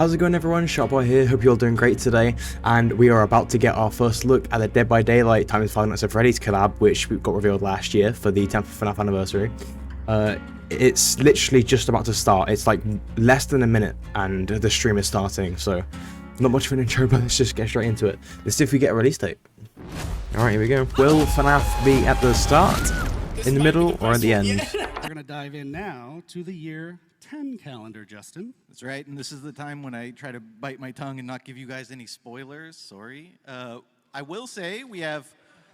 How's it going, everyone? Sharpwire here. Hope you're all doing great today, and we are about to get our first look at the Dead by Daylight times Five Nights at Freddy's collab, which got revealed last year for the 10th FNAF anniversary. It's literally just about to start. It's like less than a minute, and the stream is starting, so not much of an intro, but let's just get straight into it. Let's see if we get a release date. Alright, here we go. Will FNAF be at the start, in the middle, or at the end? We're going to dive in now to the year 10 calendar, Justin. That's right, and this is the time when I try to bite my tongue and not give you guys any spoilers. Sorry. I will say we have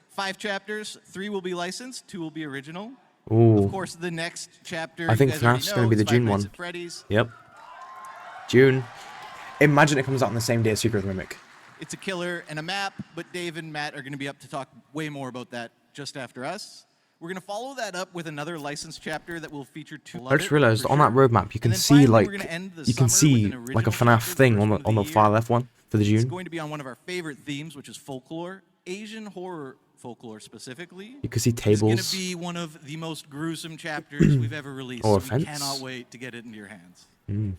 5 chapters. 3 will be licensed, 2 will be original. Ooh. Of course, the next chapter. I think FNAF's going to be the June one. Yep. June. Imagine it comes out on the same day as Secret Mimic. It's a killer and a map, but Dave and Matt are going to be up to talk way more about that just after us. We're going to follow that up with another licensed chapter that will feature 2. I just realized on that roadmap you can see like a FNAF thing on the far left one for the June. It's going to be on one of our favorite themes, which is folklore, Asian horror folklore specifically. You can see tables. It's going to be one of the most gruesome chapters we've ever released. Or so we cannot wait to get it into your hands.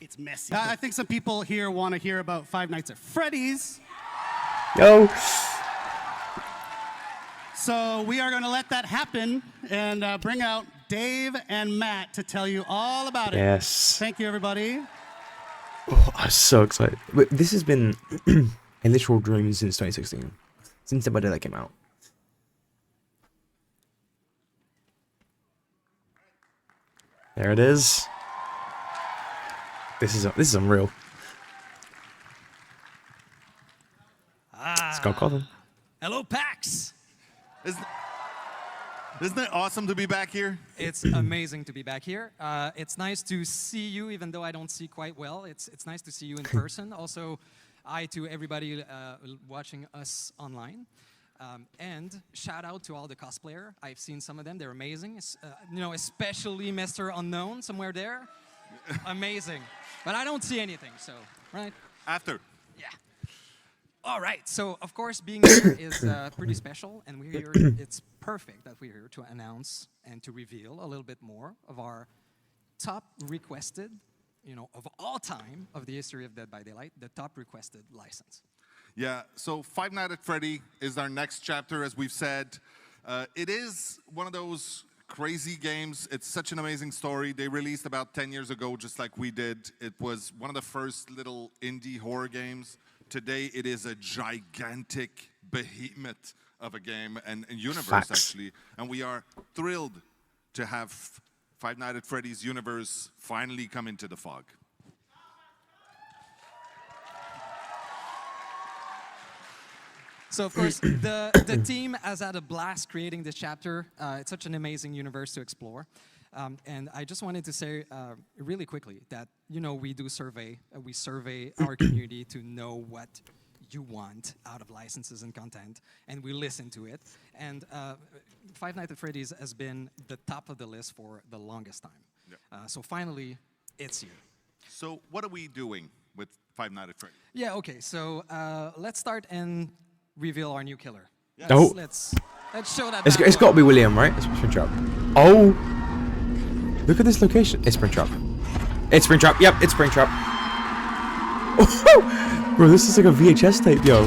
It's messy. I think some people here want to hear about Five Nights at Freddy's. Yo. So we are going to let that happen and bring out Dave and Matt to tell you all about it. Yes. Thank you, everybody. Oh, I'm so excited. But this has been a literal dream since 2016, since Dead by Daylight came out. There it is. This is unreal. Scott Cawthon. Hello, PAX. Isn't it awesome to be back here? It's amazing to be back here. It's nice to see you, even though I don't see quite well. It's nice to see you in person. Also, hi to everybody watching us online. And shout out to all the cosplayer. I've seen some of them. They're amazing. You know, especially Mr. Unknown somewhere there. Amazing. But I don't see anything, so, right? After. Yeah. All right, so of course being here is pretty special, and we're here, it's perfect that we're here to announce and to reveal a little bit more of our top requested, you know, of all time of the history of Dead by Daylight, the top requested license. Yeah, so Five Nights at Freddy is our next chapter, as we've said. It is one of those crazy games. It's such an amazing story. They released about 10 years ago, just like we did. It was one of the first little indie horror games. Today, it is a gigantic behemoth of a game and universe, actually. And we are thrilled to have Five Nights at Freddy's universe finally come into the fog. So, of course, the team has had a blast creating this chapter. It's such an amazing universe to explore. And I just wanted to say really quickly that, you know, we do survey. We survey our community to know what you want out of licenses and content, and we listen to it. And Five Nights at Freddy's has been the top of the list for the longest time. Yep. So finally, it's here. So what are we doing with Five Nights at Freddy's? Yeah, okay, so let's start and reveal our new killer. Yes. Oh. Let's show that. It's got to be William, right? It's Springtrap. Oh. Look at this location. It's Springtrap. It's Springtrap. Yep, it's Springtrap. Oh, bro, this is like a VHS tape, yo.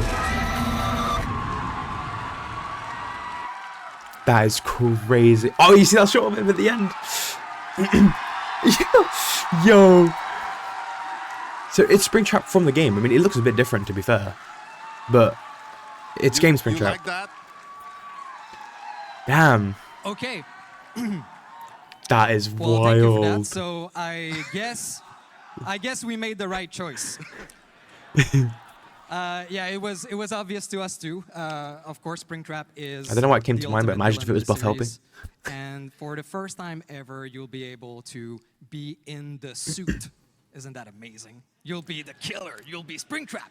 That is crazy. Oh, you see that shot of him at the end? Yo. So it's Springtrap from the game. I mean, it looks a bit different, to be fair. But it's game Springtrap. You like that? Damn. Damn. Okay. That is well, wild. thank you for that. So I guess we made the right choice. Yeah, it was obvious to us too. Of course, Springtrap is. I don't know why it came to mind, but imagine if it was Buff helping. And for the first time ever, you'll be able to be in the suit. Isn't that amazing? You'll be the killer. You'll be Springtrap.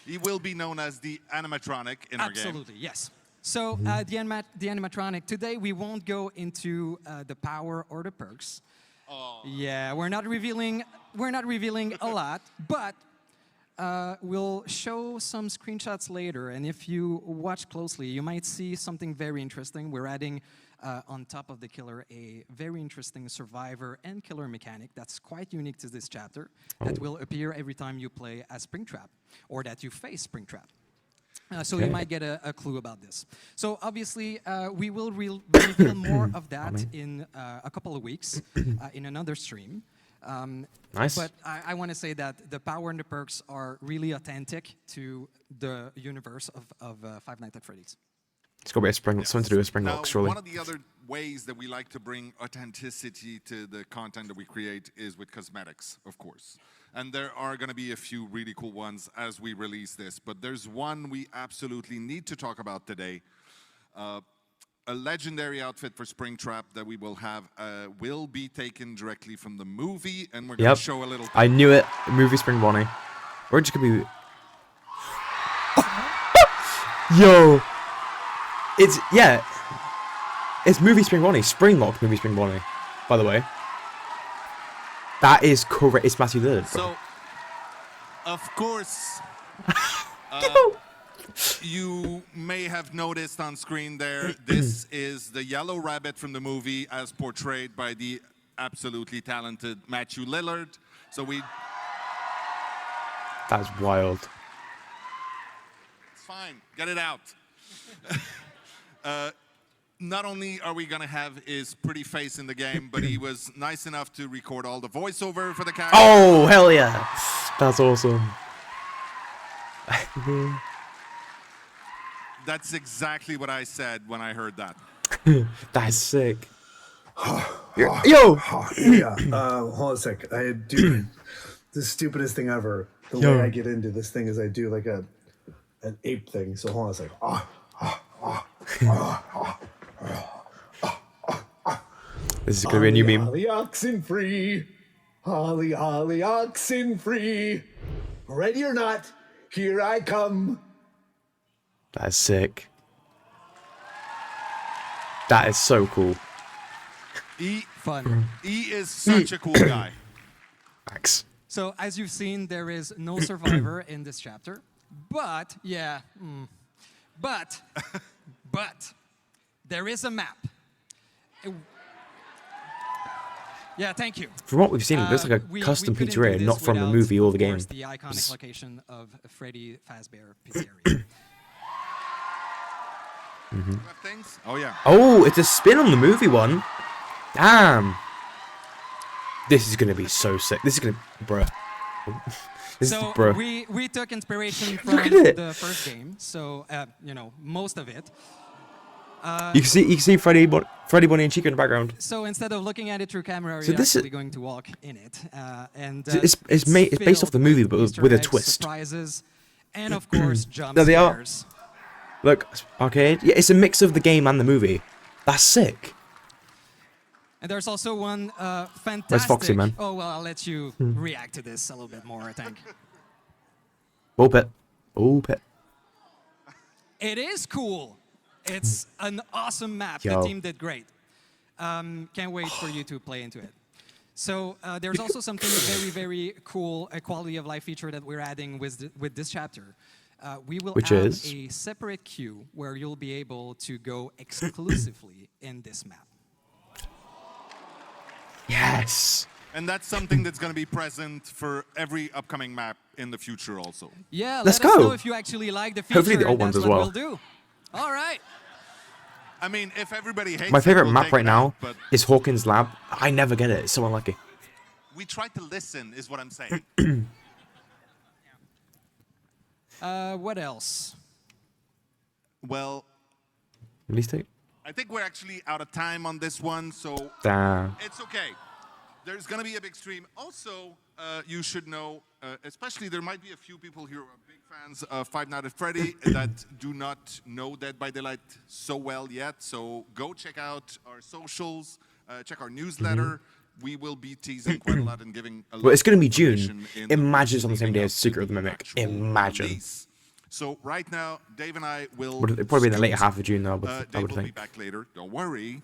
He will be known as the animatronic in our game. Absolutely, yes. So the animatronic, today we won't go into the power or the perks. Oh. Yeah, we're not revealing a lot, but we'll show some screenshots later, and if you watch closely, you might see something very interesting. We're adding on top of the killer, a very interesting survivor and killer mechanic that's quite unique to this chapter that will appear every time you play as Springtrap or that you face Springtrap. So you might get a clue about this. So obviously, we will reveal more of that in a couple of weeks in another stream. Nice. But I want to say that the power and the perks are really authentic to the universe of Five Nights at Freddy's. It's got to be something to do with Spring Locks, surely. One of the other ways that we like to bring authenticity to the content that we create is with cosmetics, of course. And there are going to be a few really cool ones as we release this. But there's one we absolutely need to talk about today. A legendary outfit for Springtrap that we will have will be taken directly from the movie. And we're going to show a little... I knew it. Movie Spring Bonnie. We're just going to be... Yo! It's Movie Spring Bonnie. Springlock Movie Spring Bonnie, by the way. That is correct. It's Matthew Lillard. So, of course, you may have noticed on screen there, this is the yellow rabbit from the movie as portrayed by the absolutely talented Matthew Lillard. So That's wild. It's fine. Get it out. Not only are we going to have his pretty face in the game, but he was nice enough to record all the voiceover for the character. Oh, hell yeah. That's awesome. That's exactly what I said when I heard that. That's sick. Yo! Yeah, hold on a sec. I do the stupidest thing ever. The way I get into this thing is I do like an ape thing. So hold on a sec. This is going to be a new meme. Holly oxen free. Holly oxen free. Ready or not, here I come. That's sick. That is so cool. Fun. He is such a cool guy. Thanks. So as you've seen, there is no survivor in this chapter. But, but there is a map. Yeah, thank you. From what we've seen, it looks like a custom pizzeria, not from the movie or the game. The iconic location of Freddy Fazbear Pizzeria. Things? Oh, yeah. Oh, it's a spin on the movie one. Damn. This is going to be so sick. This is going to... Bruh. So we took inspiration from the first game. So, most of it. You can see Freddy, Bonnie, and Chica in the background. So instead of looking at it through camera, So you're this actually going to walk in it. It's based off the movie, but with a twist. Surprises, and of course, jump There they are. scares. Look, arcade. Yeah, it's a mix of the game and the movie. That's sick. And there's also one fantastic... Where's Foxy, man? Oh, well, I'll let you react to this a little bit more, I think. Ball pit. Ball pit. It is cool. It's an awesome map. Yo. The team did great. Can't wait for you to play into it. So there's also something very, very cool, a quality of life feature that we're adding with this chapter. We will add a separate queue where you'll be able to go exclusively in this map. Yes. And that's something that's going to be present for every upcoming map in the future also. Yeah, Let's let us go. know if you actually like the feature. Hopefully the old and that's ones as what well. We'll do. All right. I mean, if everybody hates My favorite it, we'll map take right it now out, but is Hawkins Lab. I never get it. It's so unlucky. we try to listen, is what I'm saying. What else? Well, Release date? I think we're actually out of time on this one, so Damn. it's okay. There's going to be a big stream. Also, you should know, especially there might be a few people here who are big fans of Five Nights at Freddy that do not know Dead by Daylight so well yet. So go check out our socials, check our newsletter. We will be teasing quite a lot and giving a lot. Well, it's going to be of June. information in the Imagine it's on the same leading day up as Secret to of the the Mimic. actual Imagine. release. So right now, Dave and I will... It'll probably be in the later half of June, though, I Dave would will be think. back later, don't worry.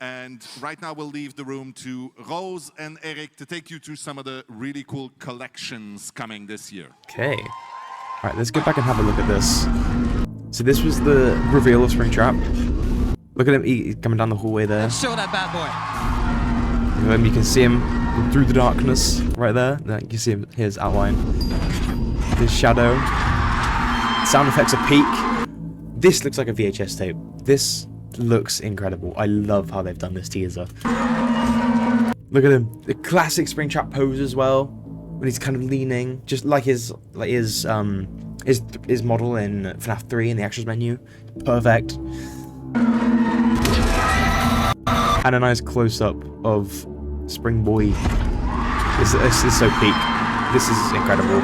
And right now we'll leave the room to Rose and Eric to take you through some of the really cool collections coming this year. Okay. Alright, let's get back and have a look at this. So this was the reveal of Springtrap. Look at him, he's coming down the hallway there. Show that bad boy. You can see him through the darkness right there. You can see him, his outline. His shadow. Sound effects are peak. This looks like a VHS tape. This looks incredible. I love how they've done this teaser. Look at him. The classic Springtrap pose as well. When he's kind of leaning, just like his model in FNAF 3 in the extras menu. Perfect. And a nice close-up of Spring Boy. This is so peak. This is incredible.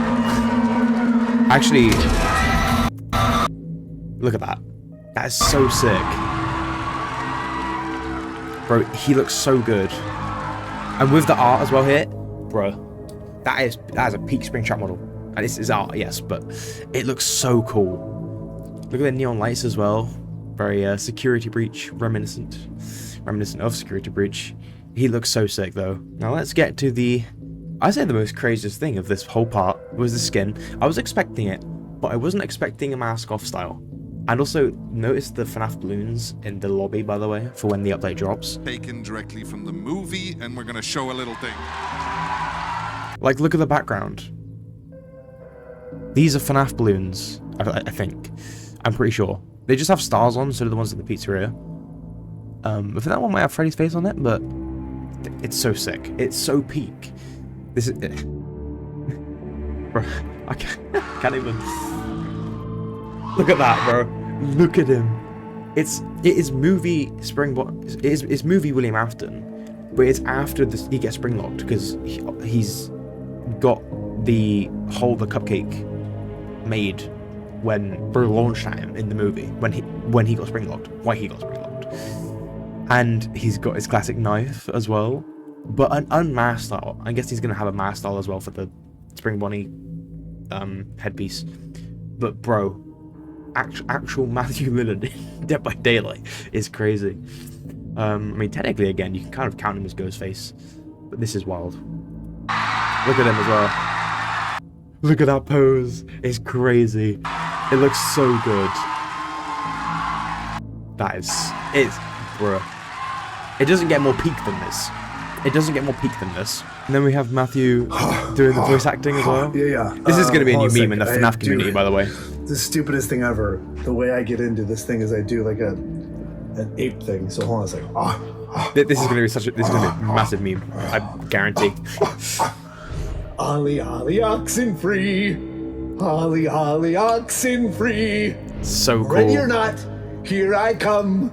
Actually, look at that. That is so sick. Bro, he looks so good. And with the art as well here, bro, that is a peak Springtrap model. And this is art, yes, but it looks so cool. Look at the neon lights as well. Very security breach, reminiscent of security breach. He looks so sick though. Now let's get to I'd say the most craziest thing of this whole part was the skin. I was expecting it, but I wasn't expecting a mask off style. And also notice the FNAF balloons in the lobby, by the way, for when the update drops. Taken directly from the movie, and we're gonna show a little thing. Like, look at the background. These are FNAF balloons, I think. I'm pretty sure. They just have stars on, so do the ones in the pizzeria. I think that one might have Freddy's face on it, but it's so sick. It's so peak. This is... Bro, I can't even... Look at that, bro. Look at him. It is movie it's movie William Afton, but it's after this, he gets spring locked because he's got the cupcake made for launch time in the movie when he got spring locked. Why he got spring locked, and he's got his classic knife as well, but an unmasked style. I guess he's gonna have a mask style as well for the Spring Bonnie headpiece. But bro, actual Matthew Lillard in Dead by Daylight is crazy. I mean, technically, again, you can kind of count him as Ghostface, but this is wild. Look at him as well. Look at that pose. It's crazy. It looks so good. Bruh. It doesn't get more peak than this. And then we have Matthew doing the voice acting as well. Yeah. This is going to be a new meme in the FNAF community, by the way. The stupidest thing ever. The way I get into this thing is I do like an ape thing. So hold on a second. This is going to be a massive meme. I guarantee. Ollie, ollie, oxen free. Ollie, ollie, oxen free. So cool. Ready or not, here I come.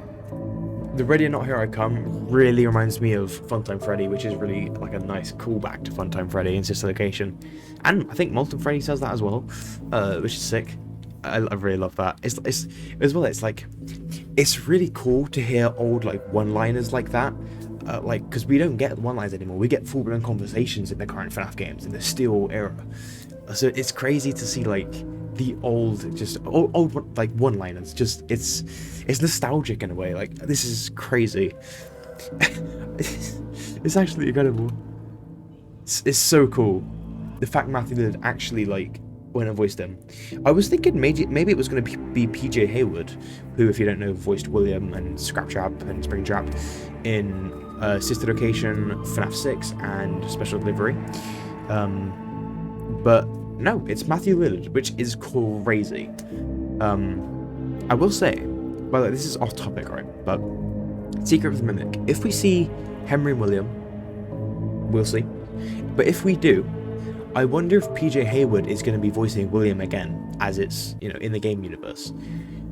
The Ready or Not Here I Come really reminds me of Funtime Freddy, which is really like a nice callback to Funtime Freddy in Sister Location. And I think Molten Freddy says that as well, which is sick. I really love that. It's like it's really cool to hear old like one-liners like that. Like, because we don't get one-liners anymore. We get full-blown conversations in the current FNAF games in the Steel era. So it's crazy to see like the old like one-liners. Just it's nostalgic in a way. Like, this is crazy. It's actually incredible. It's so cool. The fact Matthew Lillard actually like went and voiced him. I was thinking maybe it was going to be PJ Hayward, who, if you don't know, voiced William and Scraptrap and Springtrap in Sister Location, FNAF 6, and Special Delivery. But no, it's Matthew Lillard, which is crazy. I will say, by the way, this is off topic, right? But Secret of the Mimic. If we see Henry and William, we'll see. But if we do, I wonder if PJ Hayward is going to be voicing William again, as it's, in the game universe.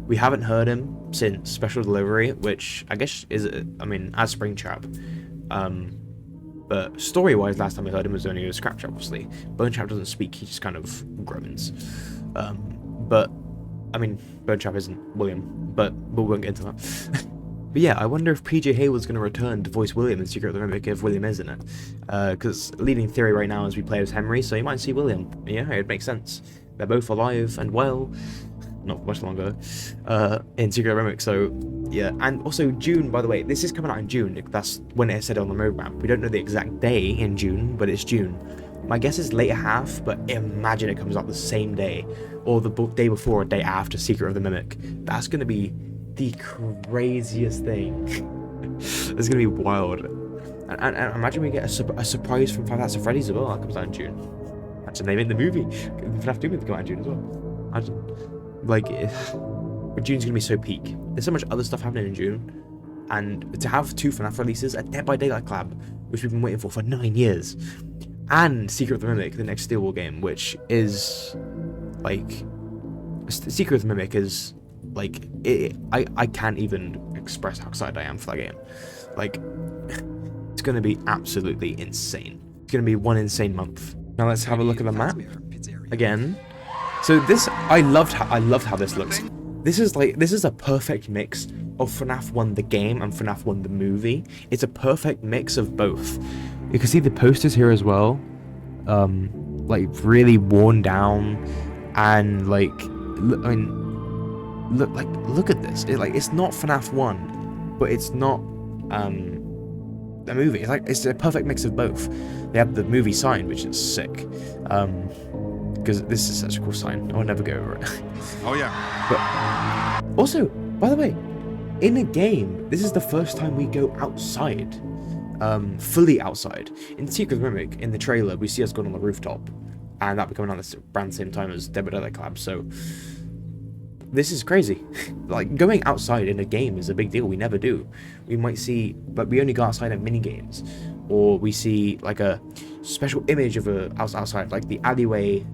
We haven't heard him since Special Delivery, which I guess is, as Springtrap. But story-wise, last time we heard him was only with Scraptrap, obviously. Bonetrap doesn't speak, he just kind of groans. But, Bonetrap isn't William, but we won't get into that. But yeah, I wonder if PJ Hayward's going to return to voice William in Secret of the Mimic if William is in it. Because leading theory right now is we play as Henry, so you might see William. Yeah, it makes sense. They're both alive and well, not much longer, in Secret of the Mimic, so yeah. And also June, by the way, this is coming out in June. That's when it said on the roadmap. We don't know the exact day in June, but it's June. My guess is later half, but imagine it comes out the same day, or the day before or day after Secret of the Mimic. That's going to be the craziest thing. It's gonna be wild. And imagine we get a surprise from Five Nights at Freddy's as well. That comes out in June. Imagine they made the movie. The FNAF 2 movie come out in June as well. Imagine, like, June's gonna be so peak. There's so much other stuff happening in June, and to have 2 FNAF releases, a Dead by Daylight collab, which we've been waiting for 9 years, and Secret of the Mimic, the next Steel War game, which is like, Secret of the Mimic is like, I can't even express how excited I am for that game. Like, it's gonna be absolutely insane. It's gonna be one insane month. Now let's have a look at the map again. So this, I loved how this looks. This is a perfect mix of FNAF 1 the game and FNAF 1 the movie. It's a perfect mix of both. You can see the posters here as well, like really worn down, and like, I mean, look at this. It's not FNAF 1, but it's not a movie. It's a perfect mix of both. They have the movie sign, which is sick, because this is such a cool sign. I'll never go over it. Oh yeah. But also, by the way, in a game, this is the first time we go outside, fully outside. In Secret of the Mimic, in the trailer, we see us going on the rooftop, and that will be coming out at around the same time as Dead by Daylight collab. So this is crazy. Like, going outside in a game is a big deal. We never do. We might see, but we only go outside in mini games, or we see like a special image of outside, like the alleyway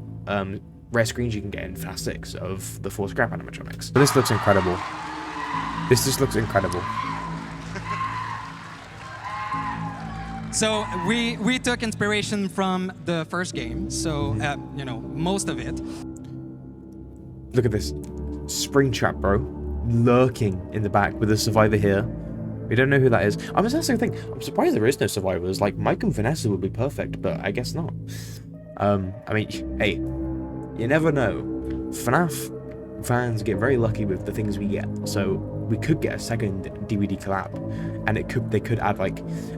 rare screens you can get in FNAF 6 of the 4 scrap animatronics. But this looks incredible. This just looks incredible. So we took inspiration from the first game, so you know, most of it. Look at this. Springtrap, bro. Lurking in the back with a survivor here. We don't know who that is. That's the thing. I'm surprised there is no survivors. Like, Mike and Vanessa would be perfect, but I guess not. I mean, hey, you never know. FNAF fans get very lucky with the things we get. So we could get a second DVD collab, and they could add like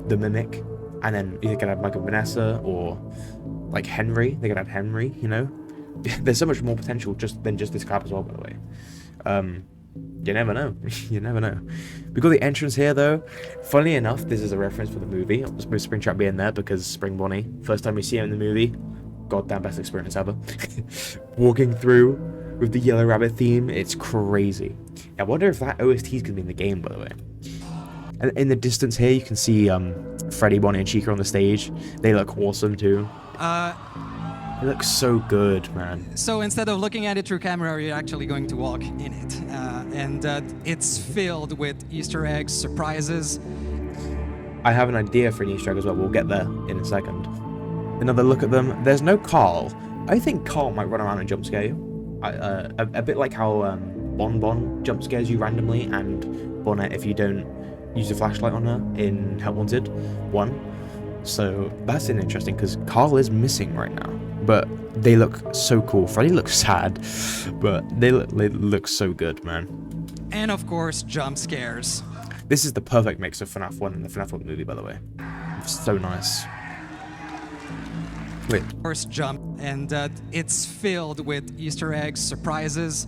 the Mimic, and then you could add Mike and Vanessa, or like Henry. They could add Henry. You know, there's so much more potential than just this collab as well. By the way, you never know. You never know. We got the entrance here though. Funnily enough, this is a reference for the movie, with Springtrap being there, because Spring Bonnie, first time we see him in the movie, goddamn best experience ever. Walking through with the Yellow Rabbit theme, it's crazy. I wonder if that OST is gonna be in the game, by the way. And in the distance here, you can see Freddy, Bonnie, and Chica on the stage. They look awesome too. It looks so good, man. So instead of looking at it through camera, you're actually going to walk in it. And it's filled with Easter eggs, surprises. I have an idea for an Easter egg as well. We'll get there in a second. Another look at them. There's no Carl. I think Carl might run around and jump scare you. A bit like how Bon jump scares you randomly, and Bonnet if you don't use a flashlight on her in Help Wanted 1. So that's interesting, because Carl is missing right now. But they look so cool. Freddy looks sad, but they look so good, man. And of course, jump scares. This is the perfect mix of FNAF 1 and the FNAF 1 movie, by the way. It's so nice. Wait. First jump, and it's filled with Easter eggs, surprises,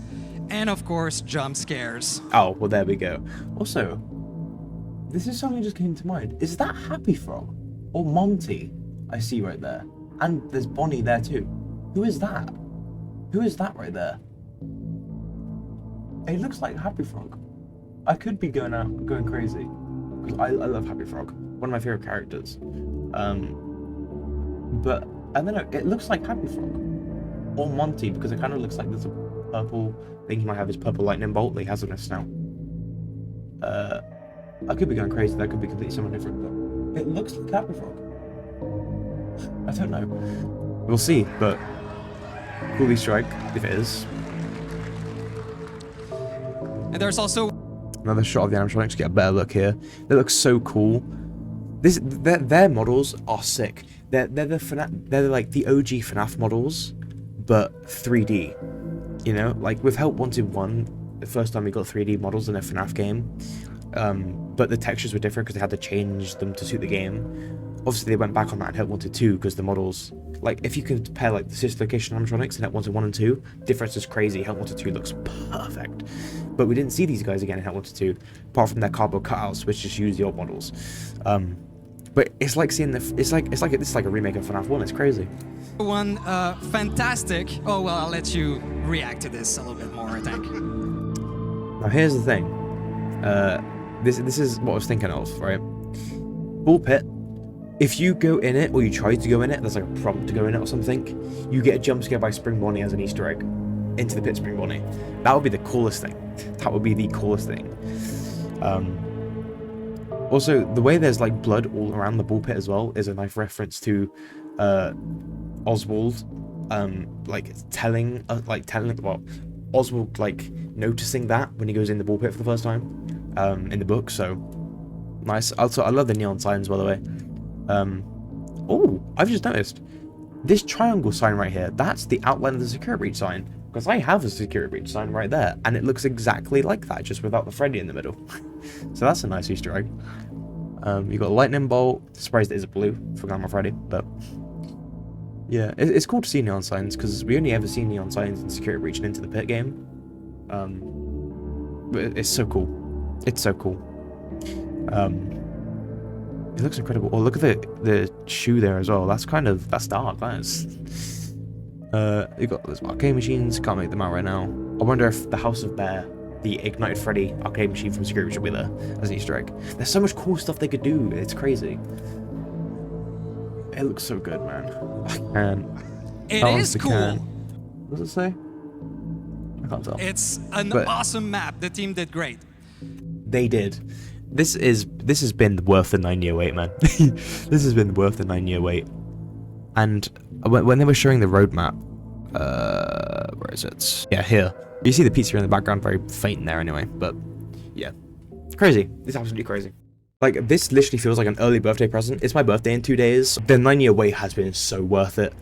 and of course, jump scares. Oh, well, there we go. Also, this is something that just came to mind. Is that Happy Frog or Monty I see right there? And there's Bonnie there too. Who is that? Who is that right there? It looks like Happy Frog. I could be going crazy, because I love Happy Frog. One of my favorite characters. But I don't know. It looks like Happy Frog or Monty, because it kind of looks like there's a purple thing. He might have his purple lightning bolt that he has on his snout. I could be going crazy. That could be completely someone different, but it looks like Happy Frog. I don't know. We'll see, but cool Easter egg if it is. And there's also another shot of the animatronics to get a better look here. They look so cool. Their models are sick. They're like the OG FNAF models, but 3D. You know, like with Help Wanted 1, the first time we got 3D models in a FNAF game, but the textures were different because they had to change them to suit the game. Obviously, they went back on that in Help Wanted 2 because the models, like, if you compare like the sister location animatronics in Help Wanted 1 and 2, difference is crazy. Help Wanted 2 looks perfect. but we didn't see these guys again in Hell 1 to 2, apart from their cardboard cutouts, which just use the old models. But it's like seeing it's like a remake of FNAF 1. It's crazy. One fantastic. Oh well, I'll let you react to this a little bit more, I think. Now here's the thing. This is what I was thinking of, right? Ball pit. If you go in it, or you try to go in it, there's like a prompt to go in it or something, you get a jump scare by Spring Bonnie as an Easter egg into the pit. Spring Bonnie. That would be the coolest thing. That would be the coolest thing. Also, the way there's like blood all around the ball pit as well is a nice reference to Oswald, Oswald like noticing that when he goes in the ball pit for the first time in the book. So nice. Also, I love the neon signs, by the way. Oh, I've just noticed this triangle sign right here. That's the outline of the security breach sign, because I have a security breach sign right there, and it looks exactly like that, just without the Freddy in the middle. So that's a nice Easter egg. You got a lightning bolt. Surprised it is a blue for Gamma Freddy, but yeah, it's cool to see neon signs, because we only ever see neon signs in security breach and Into the Pit game. But it's so cool. It's so cool. It looks incredible. Oh, look at the shoe there as well. That's dark. That is. You got those arcade machines. Can't make them out right now. I wonder if the House of Bear, the Ignited Freddy arcade machine from Security, should be there as an Easter egg. There's so much cool stuff they could do. It's crazy. It looks so good, man. It is cool. What does it say? I can't tell. It's an awesome map. The team did great. They did. This has been worth the 9-year wait, man. This has been worth the 9-year wait. And when they were showing the roadmap, where is it? Yeah, here. You see the pizza in the background, very faint there anyway. But yeah, crazy. It's absolutely crazy. Like, this literally feels like an early birthday present. It's my birthday in 2 days. The 9-year wait has been so worth it.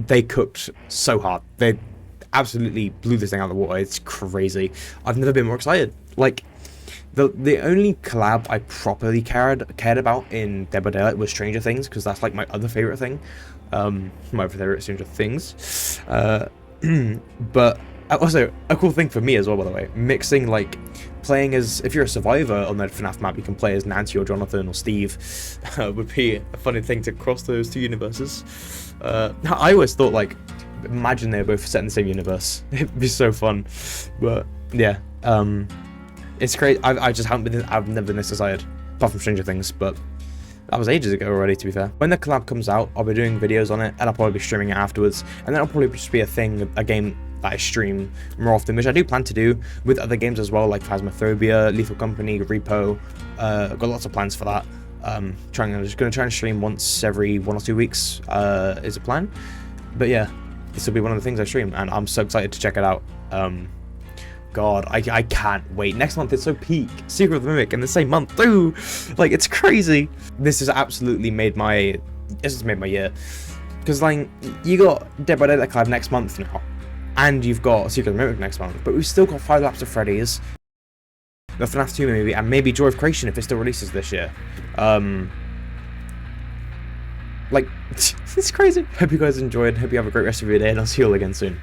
They cooked so hard. They absolutely blew this thing out of the water. It's crazy. I've never been more excited. Like, the only collab I properly cared about in Dead by Daylight was Stranger Things, because that's like my other favorite thing. My favorite Stranger Things. But also a cool thing for me as well, by the way, mixing like playing as, if you're a survivor on the FNAF map, you can play as Nancy or Jonathan or Steve. Would be a funny thing to cross those two universes. I always thought, like, imagine they were both set in the same universe. It'd be so fun. But yeah, it's great. I've never been this excited, apart from Stranger Things, but that was ages ago already, to be fair. When the collab comes out, I'll be doing videos on it, and I'll probably be streaming it afterwards, and then it'll probably just be a game that I stream more often, which I do plan to do with other games as well, like Phasmophobia, Lethal Company, Repo. I've got lots of plans for that. I'm just going to try and stream once every 1 or 2 weeks is a plan. But yeah, this will be one of the things I stream, and I'm so excited to check it out. God, I can't wait. Next month it's so peak. Secret of the Mimic in the same month too. Like, it's crazy. This has absolutely made my year. Because, like, you got Dead by Daylight collab next month now, and you've got Secret of the Mimic next month, but we've still got 5 laps of Freddy's, the FNAF 2 maybe, and maybe Joy of Creation if it still releases this year. Like, it's crazy. Hope you guys enjoyed. Hope you have a great rest of your day, and I'll see you all again soon.